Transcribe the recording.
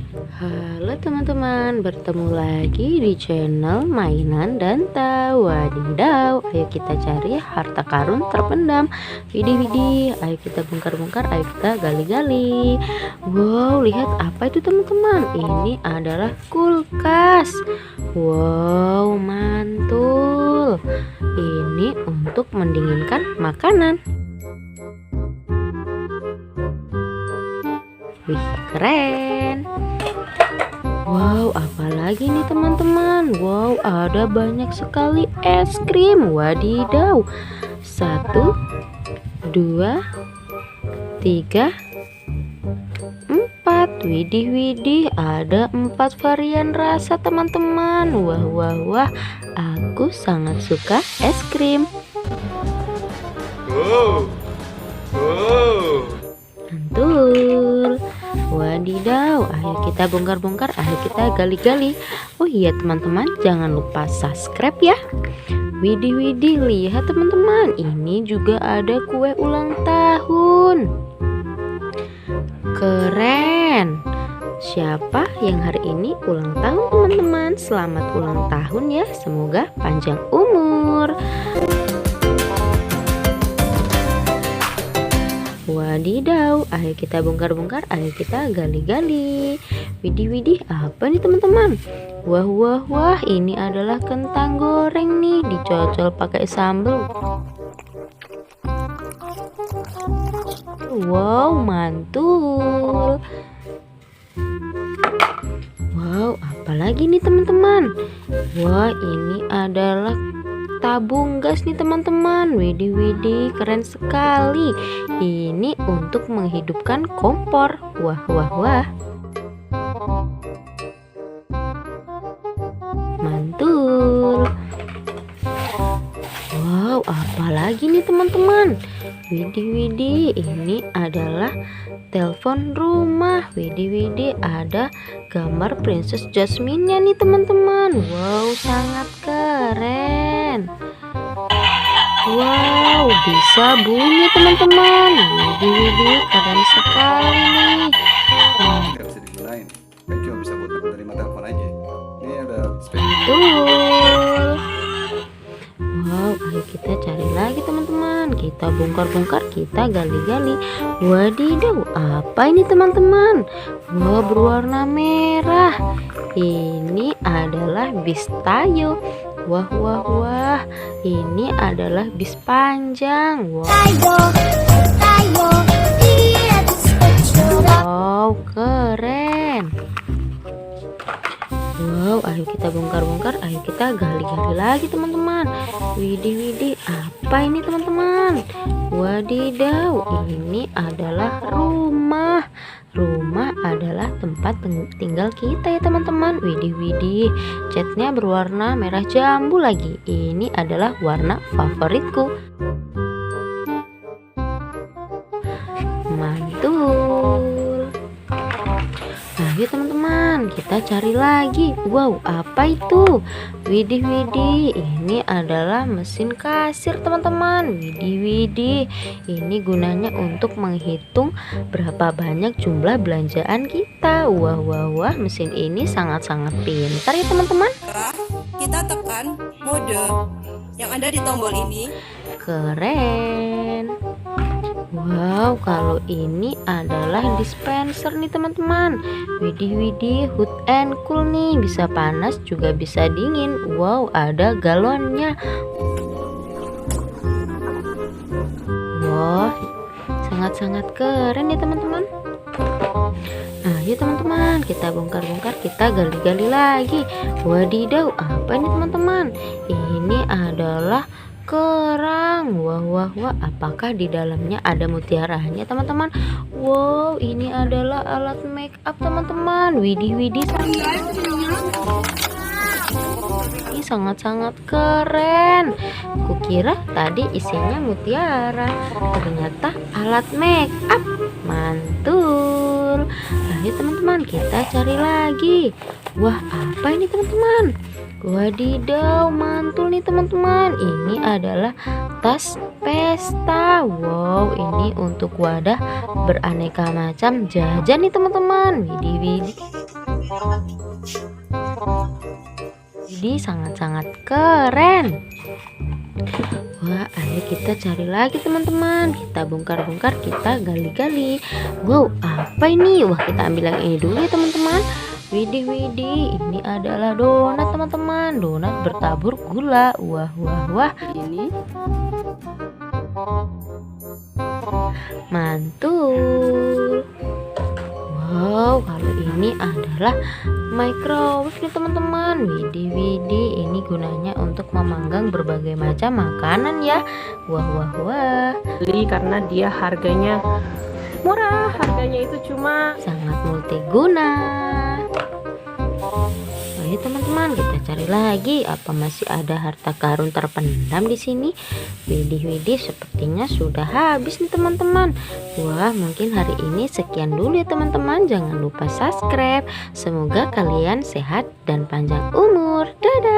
Halo teman-teman, bertemu lagi di channel Mainan dan Wadidaw. Ayo kita cari harta karun terpendam. Widih, ayo kita bongkar-bongkar, ayo kita gali-gali. Wow, lihat apa itu teman-teman? Ini adalah kulkas. Wow, mantul. Ini untuk mendinginkan makanan. Wih, keren. Wow, apalagi nih teman-teman? Wow, ada banyak sekali es krim. Wadidaw. 1, 2, 3, 4. Widih, ada 4 varian rasa teman-teman. Wah, aku sangat suka es krim. Mantul. Wadidaw, ayo kita bongkar-bongkar, ayo kita gali-gali. Oh iya teman-teman, jangan lupa subscribe ya. Widih, lihat teman-teman, ini juga ada kue ulang tahun. Keren. Siapa yang hari ini ulang tahun teman-teman? Selamat ulang tahun ya, semoga panjang umur. Wadidaw, ayo kita bongkar-bongkar, ayo kita gali-gali. Widih, apa nih teman-teman? Wah, ini adalah kentang goreng nih, dicocol pakai sambal. Wow, mantul. Wow, apalagi nih teman-teman? Wah, ini adalah tabung gas nih teman-teman. Widih, keren sekali. Ini untuk menghidupkan kompor. Wah. Mantul. Wow, apalagi nih teman-teman? Widih, ini adalah telepon rumah. Widih, ada gambar Princess Jasmine-nya nih teman-teman. Wow, sangat keren. Wow, bisa bunyi teman-teman. Widih, keren sekali nih. Nggak bisa digunain, kan cuma bisa buat menerima telepon aja. Ini ada Betul. Wow, ayo kita cari lagi teman-teman. Kita bongkar-bongkar, kita gali-gali. Wadidaw, apa ini teman-teman? Wow, berwarna merah. Ini adalah bis tayo. Wah, ini adalah bis panjang. Wow, keren. Wow, ayo kita bongkar-bongkar, ayo kita gali-gali lagi teman-teman. Widih, apa ini teman-teman? Wadidaw, ini adalah rumah. Rumah adalah tempat tinggal kita ya teman-teman. Widih, catnya berwarna merah jambu lagi. Ini adalah warna favoritku. Mantul. Ayo teman-teman, kita cari lagi. Wow, apa itu? Widih, ini adalah mesin kasir teman-teman. Widih, ini gunanya untuk menghitung berapa banyak jumlah belanjaan kita. Wah, mesin ini sangat-sangat pintar ya teman-teman. Kita tekan mode yang ada di tombol ini. Keren. Wow, kalau ini adalah dispenser nih teman-teman. Widih, hot and cool nih, bisa panas juga bisa dingin. Wow, ada galonnya. Wah, sangat-sangat keren ya teman-teman. Ayo teman-teman, kita bongkar-bongkar, kita gali-gali lagi. Wadidaw, apa ini teman-teman? Ini adalah kerang. Wah, apakah di dalamnya ada mutiaranya teman-teman? Wow, ini adalah alat make up teman-teman. Widih, ini sangat-sangat keren. Kukira tadi isinya mutiara, ternyata alat make up. Mantul. Ayo teman-teman, kita cari lagi. Wah, apa ini teman-teman? Wadidaw, mantul nih teman-teman. Ini adalah tas pesta. Wow, ini untuk wadah beraneka macam jajan nih teman-teman. Widih. Jadi sangat-sangat keren. Wah, ayo kita cari lagi teman-teman. Kita bongkar-bongkar, kita gali-gali. Wow, apa ini? Wah, kita ambil yang ini dulu ya teman-teman. Widih, widih, ini adalah donat teman-teman. Donat bertabur gula. Wah, wah, wah. Ini Mantul. Wow, kalau ini adalah microwave nih teman-teman. Widih, widih, ini gunanya untuk memanggang berbagai macam makanan ya. Wah, wah, wah, beli karena dia harganya murah. Harganya itu cuma sangat multiguna. Ayo teman-teman, kita cari lagi. Apa masih ada harta karun terpendam di sini? Widih, widih, sepertinya sudah habis nih teman-teman. Wah, mungkin hari ini sekian dulu ya teman-teman. Jangan lupa subscribe. Semoga kalian sehat dan panjang umur. Dadah.